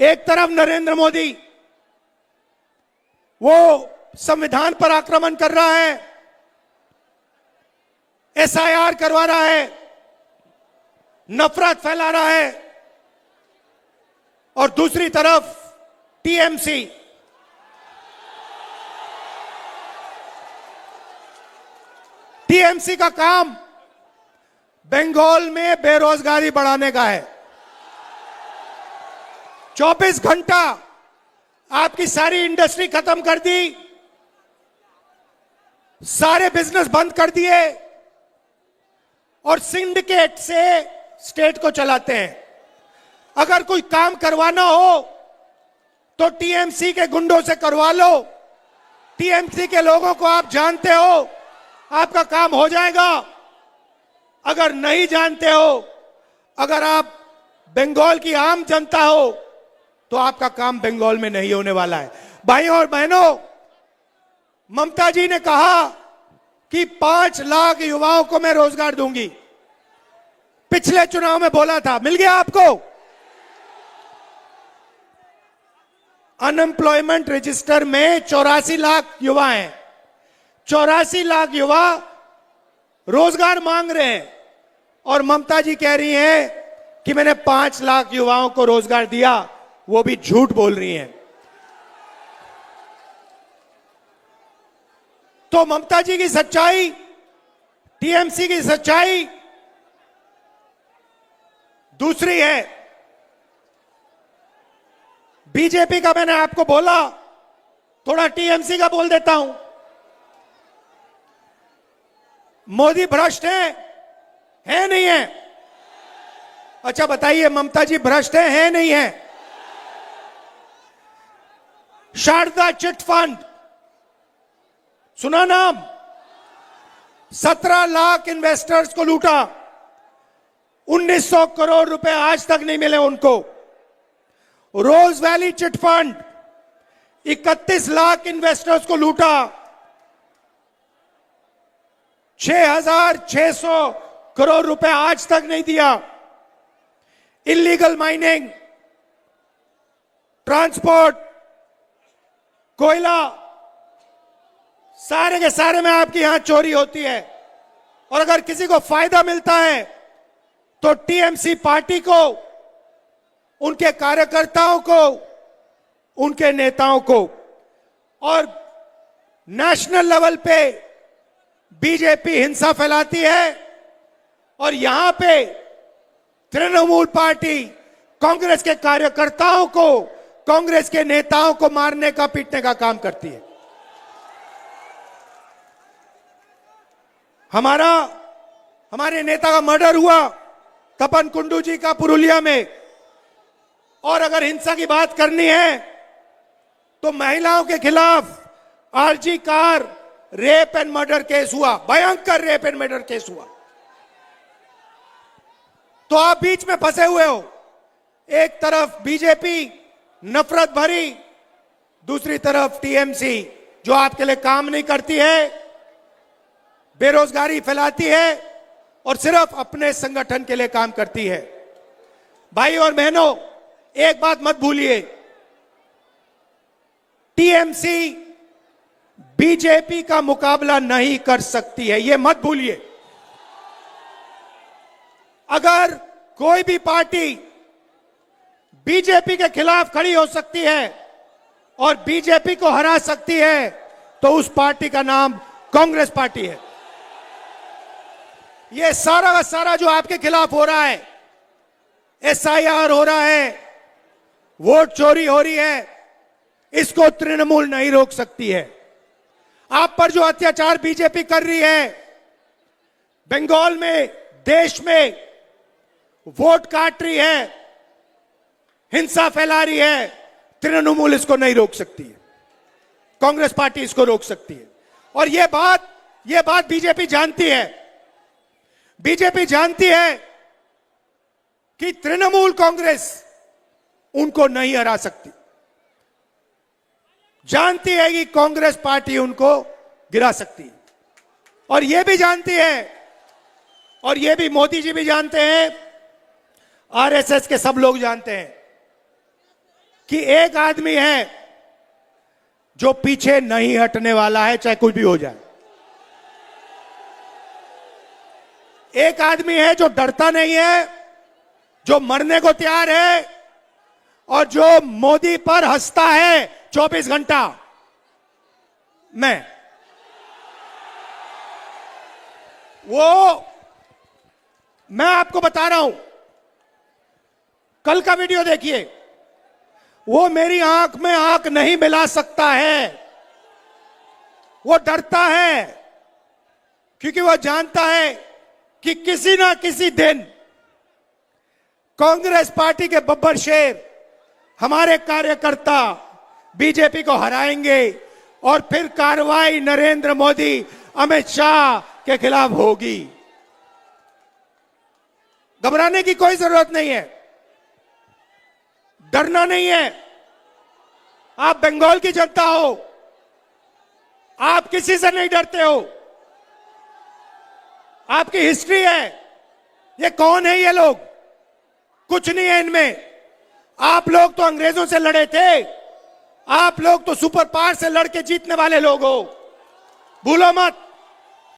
एक तरफ नरेंद्र मोदी वो संविधान पर आक्रमण कर रहा है, एसआईआर करवा रहा है, नफरत फैला रहा है, और दूसरी तरफ टीएमसी का काम बंगाल में बेरोजगारी बढ़ाने का है। 24 घंटा आपकी सारी इंडस्ट्री खत्म कर दी, सारे बिजनेस बंद कर दिए और सिंडिकेट से स्टेट को चलाते हैं। अगर कोई काम करवाना हो तो टीएमसी के गुंडों से करवा लो। टीएमसी के लोगों को आप जानते हो, आपका काम हो जाएगा। अगर नहीं जानते हो, अगर आप बंगाल की आम जनता हो, तो आपका काम बंगाल में नहीं होने वाला है। भाइयों और बहनों, ममता जी ने कहा कि 5 लाख युवाओं को मैं रोजगार दूंगी। पिछले चुनाव में बोला था, मिल गया आपको? अनएम्प्लॉयमेंट रजिस्टर में 84 लाख युवा हैं। 84 लाख युवा रोजगार मांग रहे हैं और ममता जी कह रही हैं कि मैंने 5 लाख युवाओं को रोजगार दिया। वो भी झूठ बोल रही हैं। तो ममता जी की सच्चाई, टीएमसी की सच्चाई दूसरी है। बीजेपी का मैंने आपको बोला, थोड़ा टीएमसी का बोल देता हूं। मोदी भ्रष्ट है नहीं है? अच्छा बताइए, ममता जी भ्रष्ट है नहीं है? शारदा चिट फंड सुना नाम? 17 लाख इन्वेस्टर्स को लूटा, 1900 करोड़ रुपए आज तक नहीं मिले उनको। Rose Valley chit fund 31 lakh investors को लूटा, 6600 करोड़ रुपए आज तक नहीं दिया। इलीगल माइनिंग, ट्रांसपोर्ट, कोयला, सारे के सारे में आपके यहां चोरी होती है। और अगर किसी को फायदा मिलता है तो टीएमसी पार्टी को, उनके कार्यकर्ताओं को, उनके नेताओं को। और नेशनल लेवल पे बीजेपी हिंसा फैलाती है और यहां पे तृणमूल पार्टी कांग्रेस के कार्यकर्ताओं को, कांग्रेस के नेताओं को मारने का, पीटने का काम करती है। हमारे नेता का मर्डर हुआ तपन कुंडू जी का पुरुलिया में। और अगर हिंसा की बात करनी है तो महिलाओं के खिलाफ RG Kar rape and murder case हुआ, भयंकर रेप एंड मर्डर केस हुआ। तो आप बीच में फंसे हुए हो। एक तरफ बीजेपी नफरत भरी, दूसरी तरफ टीएमसी जो आपके लिए काम नहीं करती है, बेरोजगारी फैलाती है और सिर्फ अपने संगठन के लिए काम करती है। भाई और बहनों, एक बात मत भूलिए, टीएमसी बीजेपी का मुकाबला नहीं कर सकती है, यह मत भूलिए। अगर कोई भी पार्टी बीजेपी के खिलाफ खड़ी हो सकती है और बीजेपी को हरा सकती है तो उस पार्टी का नाम कांग्रेस पार्टी है। यह सारा का सारा जो आपके खिलाफ हो रहा है, एसआईआर हो रहा है, वोट चोरी हो रही है, इसको तृणमूल नहीं रोक सकती है। आप पर जो अत्याचार बीजेपी कर रही है, बंगाल में, देश में वोट काट रही है, हिंसा फैला रही है, तृणमूल इसको नहीं रोक सकती है। कांग्रेस पार्टी इसको रोक सकती है। और यह बात बीजेपी जानती है। बीजेपी जानती है कि तृणमूल कांग्रेस उनको नहीं हरा सकती। जानती है कि कांग्रेस पार्टी उनको गिरा सकती है। और यह भी जानती है, और यह भी मोदी जी भी जानते हैं, आरएसएस के सब लोग जानते हैं कि एक आदमी है जो पीछे नहीं हटने वाला है, चाहे कुछ भी हो जाए। एक आदमी है जो डरता नहीं है, जो मरने को तैयार है और जो मोदी पर हंसता है 24 घंटा। मैं आपको बता रहा हूं, कल का वीडियो देखिए। वो मेरी आंख में आंख नहीं मिला सकता है, वो डरता है, क्योंकि वो जानता है कि किसी ना किसी दिन कांग्रेस पार्टी के बब्बर शेर, हमारे कार्यकर्ता बीजेपी को हराएंगे और फिर कार्रवाई नरेंद्र मोदी, अमित शाह के खिलाफ होगी। घबराने की कोई जरूरत नहीं है, डरना नहीं है। आप बंगाल की जनता हो, आप किसी से नहीं डरते हो। आपकी हिस्ट्री है। ये कौन है ये लोग? कुछ नहीं है इनमें। आप लोग तो अंग्रेजों से लड़े थे, आप लोग तो सुपर पावर से लड़के जीतने वाले लोग हो, भूलो मत।